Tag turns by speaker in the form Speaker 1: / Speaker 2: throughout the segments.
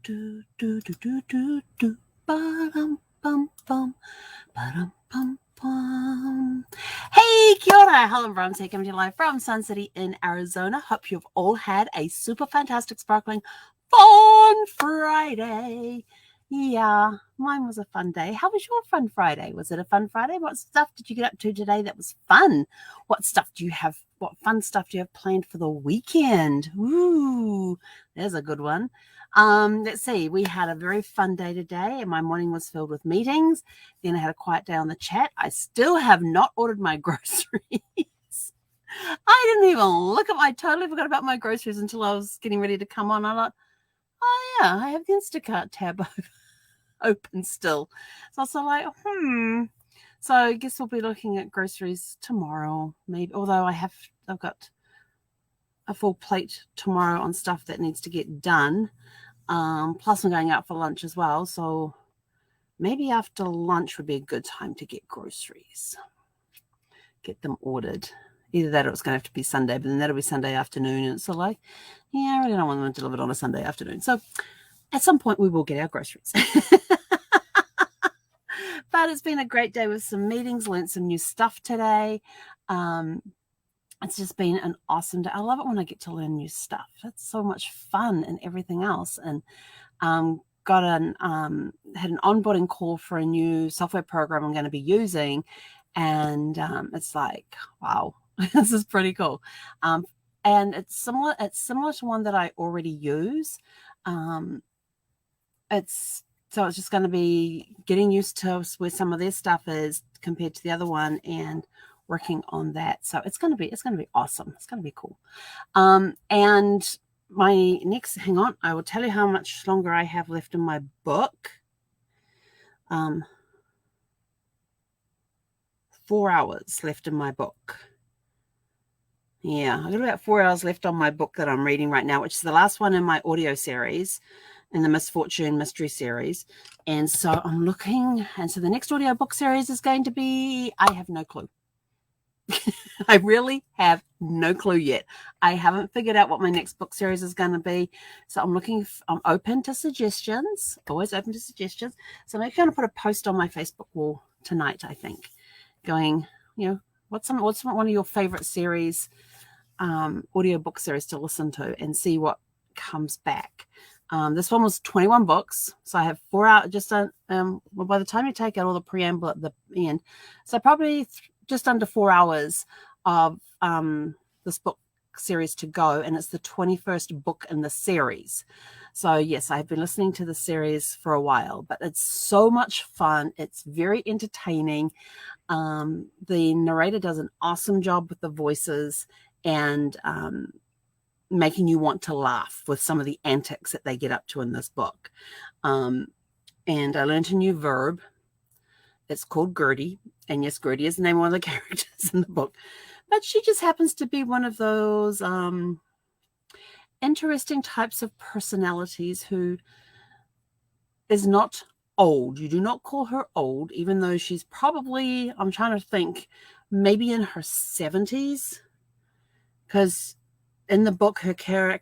Speaker 1: do do do do do do ba-dum bum bum ba-dum bum bum. Hey, kia ora, Helen Brahms here, coming to you live from Sun City in Arizona. Hope you've all had a super fantastic, sparkling, fun Friday. Yeah, mine was a fun day. How was your fun Friday? Was it a fun Friday? What stuff did you get up to today that was fun? What stuff do you have? What fun stuff do you have planned for the weekend? Ooh, there's a good one. Let's see. We had a very fun day today, and my morning was filled with meetings. Then I had a quiet day on the chat. I still have not ordered my groceries. I didn't even look at. I totally forgot about my groceries until I was getting ready to come on. I thought, oh yeah, I have the Instacart tab open still. So I was like, So I guess we'll be looking at groceries tomorrow, maybe. Although I've got a full plate tomorrow on stuff that needs to get done. Plus I'm going out for lunch as well. So maybe after lunch would be a good time to get groceries. Get them ordered. Either that or it's going to have to be Sunday, but then that'll be Sunday afternoon. And it's sort of like, yeah, I really don't want them delivered on a Sunday afternoon. So at some point we will get our groceries. But it's been a great day with some meetings, learned some new stuff today. It's just been an awesome day. I love it when I get to learn new stuff. It's so much fun and everything else. And had an onboarding call for a new software program I'm going to be using. And it's like, wow, this is pretty cool. And it's similar to one that I already use. So it's just going to be getting used to where some of their stuff is compared to the other one and working on that. So it's going to be awesome. It's going to be cool. And my next, hang on, I will tell you how much longer I have left in my book. 4 hours left in my book. Yeah, I've got about 4 hours left on my book that I'm reading right now, which is the last one in my audio series, in the Misfortune Mystery series. And so I'm looking, and so the next audio book series is going to be, I have no clue. I really have no clue yet. I haven't figured out what my next book series is going to be. So I'm open to suggestions, always open to suggestions. So I'm going to put a post on my Facebook wall tonight, I think, going, what's one of your favorite series, audio book series to listen to, and see what comes back. This one was 21 books, so I have 4 hours. Just by the time you take out all the preamble at the end, so probably just under 4 hours of this book series to go, and it's the 21st book in the series. So yes, I've been listening to the series for a while, but it's so much fun. It's very entertaining. The narrator does an awesome job with the voices and making you want to laugh with some of the antics that they get up to in this book. And I learned a new verb. It's called Gertie. And yes, Gertie is the name of one of the characters in the book. But she just happens to be one of those interesting types of personalities who is not old. You do not call her old, even though she's probably, I'm trying to think, maybe in her 70s. Because in the book, her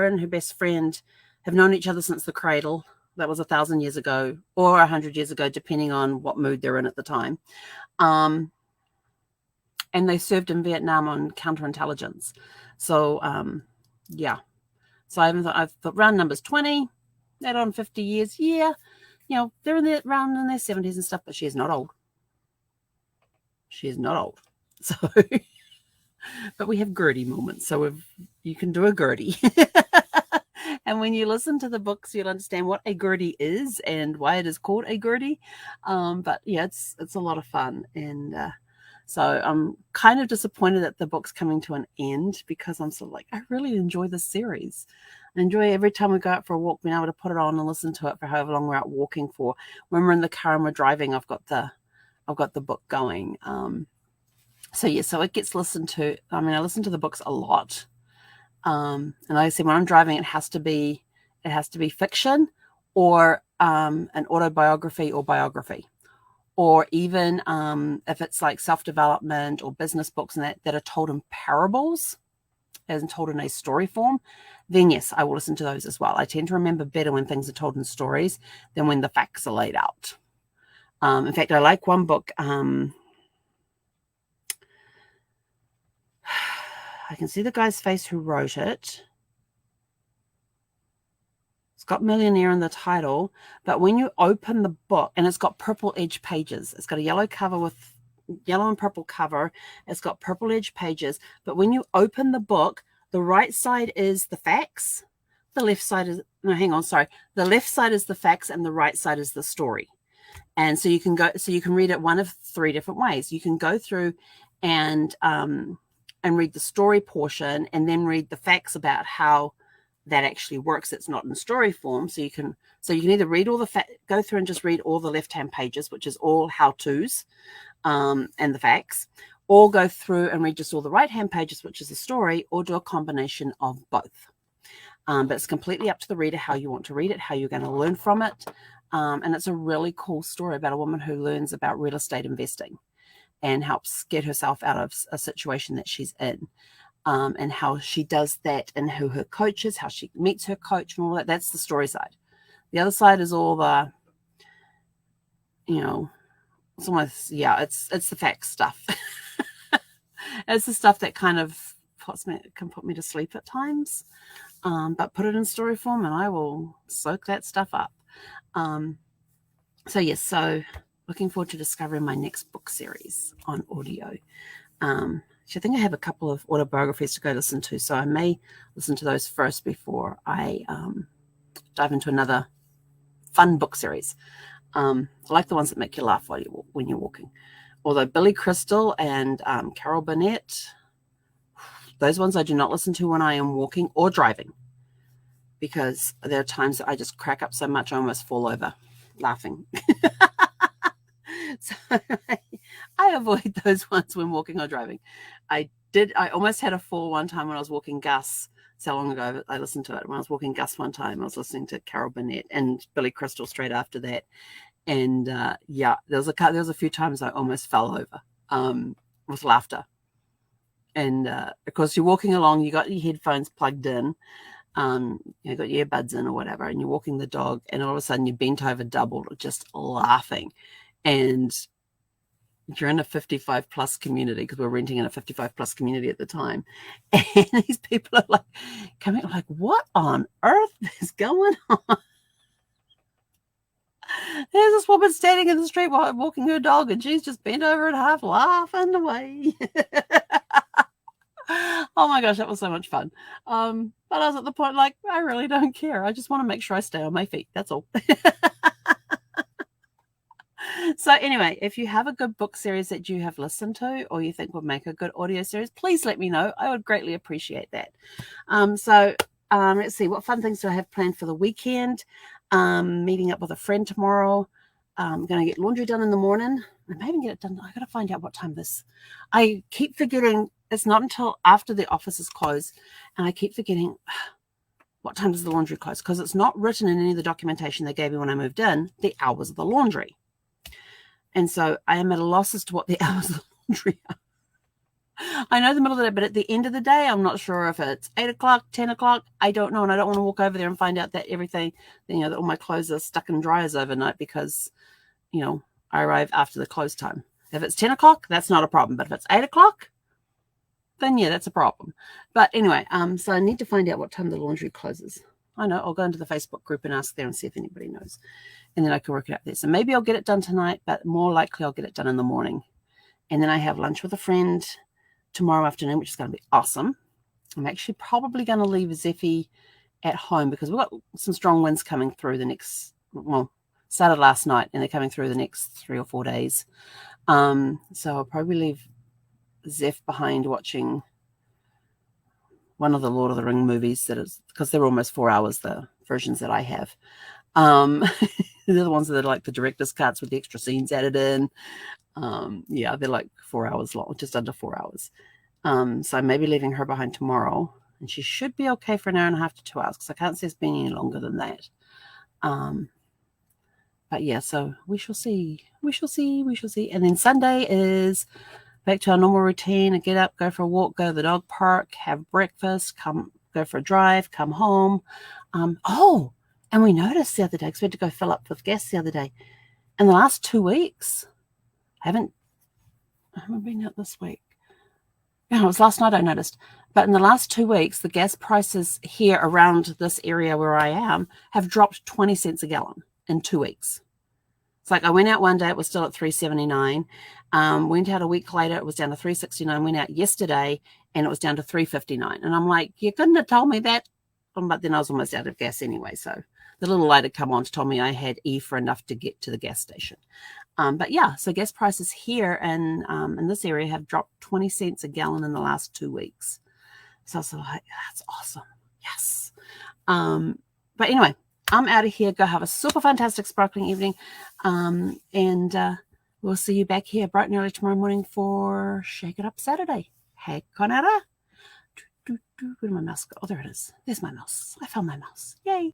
Speaker 1: and her best friend have known each other since the cradle. That was 1,000 years ago or 100 years ago, depending on what mood they're in at the time. And they served in Vietnam on counterintelligence. So, yeah. So I've put round numbers 20, add on 50 years. Yeah, they're around in their 70s and stuff, but she is not old. She is not old. So, but we have Gertie moments. So you can do a Gertie. And when you listen to the books, you'll understand what a Gertie is and why it is called a Gertie. But yeah, it's a lot of fun. And so I'm kind of disappointed that the book's coming to an end, because I'm sort of like, I really enjoy this series. I enjoy every time we go out for a walk, being able to put it on and listen to it for however long we're out walking for. When we're in the car and we're driving, I've got the book going. So yeah, so it gets listened to. I mean, I listen to the books a lot. And like I said, when I'm driving, it has to be fiction or an autobiography or biography, or even if it's like self-development or business books and that are told in parables. and told in a story form, then yes, I will listen to those as well. I tend to remember better when things are told in stories than when the facts are laid out. In fact, I like one book. I can see the guy's face who wrote it. It's got Millionaire in the title, but when you open the book, and it's got purple edge pages. It's got a yellow cover with yellow and purple cover. It's got purple edge pages, but when you open the book, the right side is the facts. The left side is, no, hang on, sorry. The left side is the facts and the right side is the story. And so you can read it one of three different ways. You can go through and read the story portion and then read the facts about how that actually works. It's not in story form. So you can either read all the go through and just read all the left-hand pages, which is all how-tos and the facts, or go through and read just all the right-hand pages, which is the story, or do a combination of both. But it's completely up to the reader how you want to read it, how you're going to learn from it. And it's a really cool story about a woman who learns about real estate investing and helps get herself out of a situation that she's in. And how she does that and who her coach is, how she meets her coach and all that. That's the story side. The other side is all the, it's almost, it's the facts stuff. It's the stuff that kind of can put me to sleep at times. But put it in story form and I will soak that stuff up. So looking forward to discovering my next book series on audio. I think I have a couple of autobiographies to go listen to, so I may listen to those first before I dive into another fun book series. I like the ones that make you laugh when you're walking. Although Billy Crystal and Carol Burnett, those ones I do not listen to when I am walking or driving, because there are times that I just crack up so much I almost fall over laughing. So I avoid those ones when walking or driving. I almost had a fall one time when I was walking Gus. So long ago I listened to it. When I was walking Gus one time, I was listening to Carol Burnett and Billy Crystal straight after that. And there was a few times I almost fell over with laughter. And of course you're walking along, you got your headphones plugged in, you got your earbuds in or whatever, and you're walking the dog, and all of a sudden you bent over double, just laughing. And you're in a 55 plus community, because we're renting in a 55 plus community at the time. And these people are like coming, like, what on earth is going on? There's this woman standing in the street while walking her dog, and she's just bent over and half laughing away. Oh my gosh, that was so much fun. But I was at the point, like, I really don't care. I just want to make sure I stay on my feet. That's all. So anyway, if you have a good book series that you have listened to or you think would make a good audio series, please let me know. I would greatly appreciate that. Let's see, what fun things do I have planned for the weekend? Meeting up with a friend tomorrow. I'm going to get laundry done in the morning. I may even get it done. I got to find out what time I keep forgetting it's not until after the office is closed, and I keep forgetting what time does the laundry close, because it's not written in any of the documentation they gave me when I moved in, the hours of the laundry. And so I am at a loss as to what the hours of the laundry are. I know the middle of the day, but at the end of the day, I'm not sure if it's 8 o'clock, 10 o'clock. I don't know. And I don't want to walk over there and find out that everything, that all my clothes are stuck in dryers overnight because, I arrive after the close time. If it's 10 o'clock, that's not a problem. But if it's 8 o'clock, then yeah, that's a problem. But anyway, so I need to find out what time the laundry closes. I know, I'll go into the Facebook group and ask there and see if anybody knows. And then I can work it out there. So maybe I'll get it done tonight, but more likely I'll get it done in the morning. And then I have lunch with a friend tomorrow afternoon, which is going to be awesome. I'm actually probably going to leave Zeffie at home because we've got some strong winds coming through started last night and they're coming through the next 3 or 4 days. So I'll probably leave Zeph behind watching one of the Lord of the Ring movies, because they're almost 4 hours, the versions that I have. They're the ones that are like the director's cuts with the extra scenes added in. They're like 4 hours long, just under 4 hours. So I may be leaving her behind tomorrow, and she should be okay for an hour and a half to 2 hours, because I can't see us being any longer than that. But yeah, so we shall see. And then Sunday is back to our normal routine and get up, go for a walk, go to the dog park, have breakfast, go for a drive, come home. And we noticed the other day, because we had to go fill up with gas the other day. In the last 2 weeks, I haven't been out this week. No, it was last night I noticed. But in the last 2 weeks, the gas prices here around this area where I am have dropped 20 cents a gallon in 2 weeks. It's like I went out one day, it was still at $3.79. Went out a week later, it was down to $3.69. Went out yesterday, and it was down to $3.59. And I'm like, you couldn't have told me that. But then I was almost out of gas anyway. So the little light had come on to tell me I had E for enough to get to the gas station. But yeah, so gas prices here and in this area have dropped 20 cents a gallon in the last 2 weeks. So I was like, that's awesome. Yes. But anyway, I'm out of here. Go have a super fantastic sparkling evening. And we'll see you back here bright and early tomorrow morning for Shake It Up Saturday. Hey, Conara. Where did my mouse go? Oh, there it is. There's my mouse. I found my mouse. Yay.